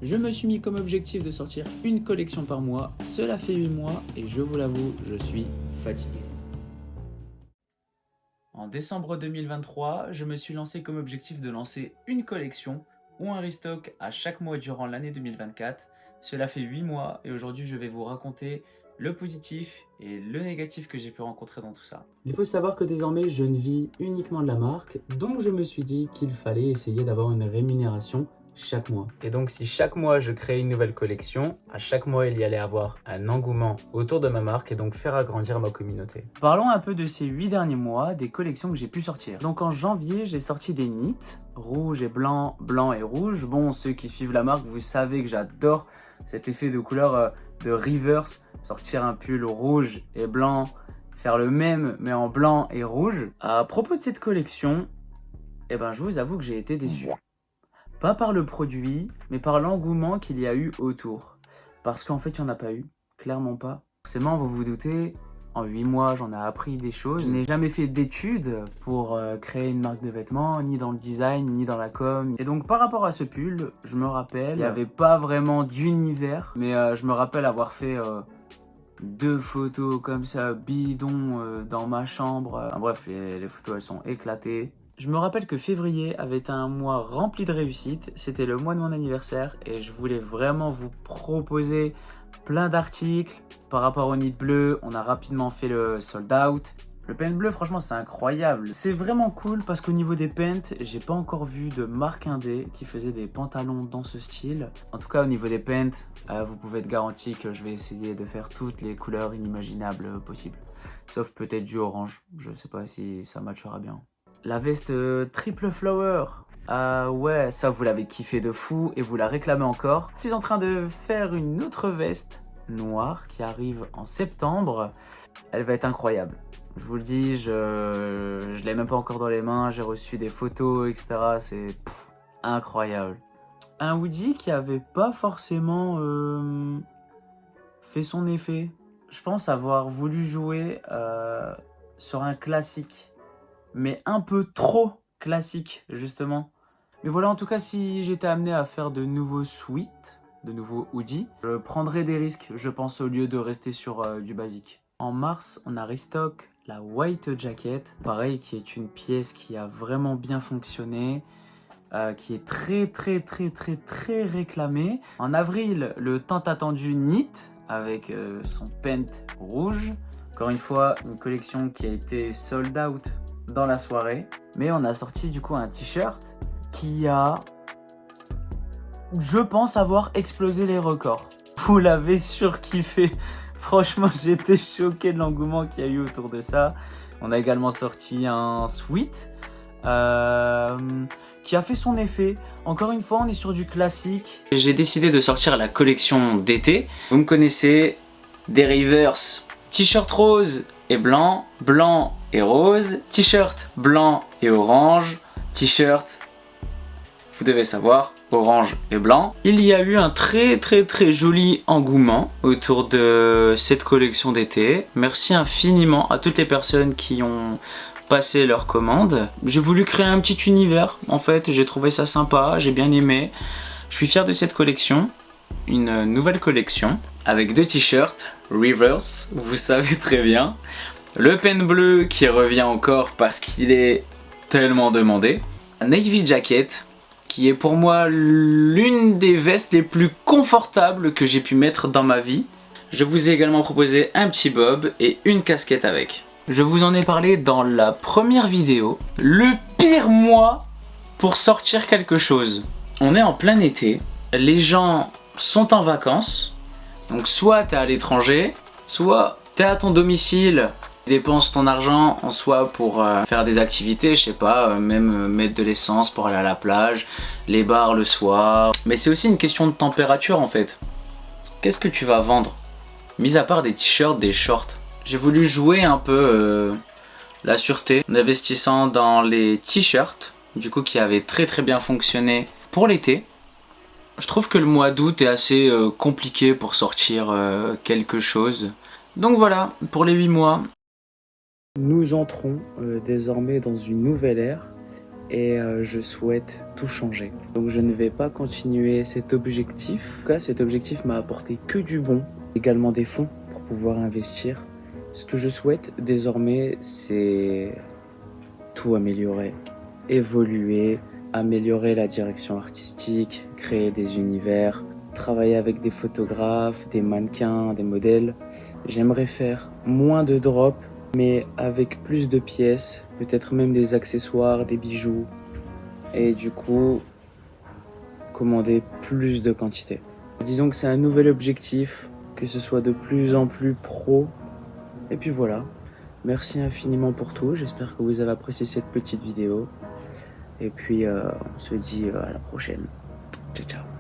Je me suis mis comme objectif de sortir une collection par mois. Cela fait 8 mois et je vous l'avoue, je suis fatigué. En décembre 2023, je me suis lancé comme objectif de lancer une collection ou un restock à chaque mois durant l'année 2024. Cela fait 8 mois et aujourd'hui je vais vous raconter le positif et le négatif que j'ai pu rencontrer dans tout ça. Il faut savoir que désormais je ne vis uniquement de la marque, donc je me suis dit qu'il fallait essayer d'avoir une rémunération chaque mois. Et donc si chaque mois je crée une nouvelle collection, à chaque mois il y allait avoir un engouement autour de ma marque et donc faire agrandir ma communauté. Parlons un peu de ces 8 derniers mois, des collections que j'ai pu sortir. Donc en janvier j'ai sorti des knits, rouge et blanc, blanc et rouge. Bon, ceux qui suivent la marque, vous savez que j'adore cet effet de couleur de reverse, sortir un pull rouge et blanc, faire le même mais en blanc et rouge. À propos de cette collection, je vous avoue que j'ai été déçu. Pas par le produit, mais par l'engouement qu'il y a eu autour. Parce qu'en fait, il n'y en a pas eu. Clairement pas. Forcément, vous vous doutez, en 8 mois, j'en ai appris des choses. Je n'ai jamais fait d'études pour créer une marque de vêtements, ni dans le design, ni dans la com. Et donc, par rapport à ce pull, je me rappelle, il n'y avait pas vraiment d'univers. Mais je me rappelle avoir fait 2 photos comme ça, bidon, dans ma chambre. Bref, les photos, elles sont éclatées. Je me rappelle que février avait été un mois rempli de réussite, c'était le mois de mon anniversaire et je voulais vraiment vous proposer plein d'articles. Par rapport au nid bleu, on a rapidement fait le sold out. Le paint bleu, franchement, c'est incroyable. C'est vraiment cool parce qu'au niveau des paints, j'ai pas encore vu de marque indé qui faisait des pantalons dans ce style. En tout cas, au niveau des paints, vous pouvez être garanti que je vais essayer de faire toutes les couleurs inimaginables possibles. Sauf peut-être du orange, je sais pas si ça matchera bien. La veste triple flower, ouais, ça vous l'avez kiffé de fou et vous la réclamez encore. Je suis en train de faire une autre veste noire qui arrive en septembre. Elle va être incroyable. Je vous le dis, je l'ai même pas encore dans les mains, j'ai reçu des photos, etc. C'est incroyable. Un hoodie qui avait pas forcément fait son effet. Je pense avoir voulu jouer sur un classique. Mais un peu trop classique, justement. Mais voilà, en tout cas, si j'étais amené à faire de nouveaux sweats, de nouveaux hoodies, je prendrais des risques, je pense, au lieu de rester sur du basique. En mars, on a restock la White Jacket, pareil, qui est une pièce qui a vraiment bien fonctionné, qui est très réclamée. En avril, le tant attendu Knit, avec son paint rouge. Encore une fois, une collection qui a été sold out dans la soirée, mais on a sorti du coup un t-shirt qui a, je pense, avoir explosé les records. Vous l'avez surkiffé. Franchement, j'étais choqué de l'engouement qu'il y a eu autour de ça. On a également sorti un sweat qui a fait son effet. Encore une fois, on est sur du classique. J'ai décidé de sortir la collection d'été. Vous me connaissez, des rivers, t-shirt rose et blanc, blanc et rose, t-shirt blanc et orange, t-shirt, vous devez savoir, orange et blanc. Il y a eu un très joli engouement autour de cette collection d'été. Merci infiniment à toutes les personnes qui ont passé leur commande. J'ai voulu créer un petit univers, en fait, j'ai trouvé ça sympa, j'ai bien aimé. Je suis fier de cette collection, une nouvelle collection avec 2 t-shirts, Reverse, vous savez très bien. Le pain bleu qui revient encore parce qu'il est tellement demandé. Un Navy Jacket qui est pour moi l'une des vestes les plus confortables que j'ai pu mettre dans ma vie. Je vous ai également proposé un petit bob et une casquette avec. Je vous en ai parlé dans la première vidéo. Le pire mois pour sortir quelque chose. On est en plein été, les gens sont en vacances. Donc soit t'es à l'étranger, soit t'es à ton domicile, dépenses ton argent en soi pour faire des activités, je sais pas, même mettre de l'essence pour aller à la plage, les bars le soir. Mais c'est aussi une question de température en fait. Qu'est-ce que tu vas vendre? Mis à part des t-shirts, des shorts. J'ai voulu jouer un peu la sûreté en investissant dans les t-shirts, du coup qui avaient très bien fonctionné pour l'été. Je trouve que le mois d'août est assez compliqué pour sortir quelque chose. Donc voilà, pour les 8 mois. Nous entrons désormais dans une nouvelle ère et je souhaite tout changer. Donc je ne vais pas continuer cet objectif. En tout cas, cet objectif m'a apporté que du bon, également des fonds pour pouvoir investir. Ce que je souhaite désormais, c'est tout améliorer, évoluer, améliorer la direction artistique, créer des univers, travailler avec des photographes, des mannequins, des modèles. J'aimerais faire moins de drops, mais avec plus de pièces, peut-être même des accessoires, des bijoux, et du coup, commander plus de quantité. Disons que c'est un nouvel objectif, que ce soit de plus en plus pro, et puis voilà. Merci infiniment pour tout, j'espère que vous avez apprécié cette petite vidéo, et puis on se dit à la prochaine. Ciao ciao.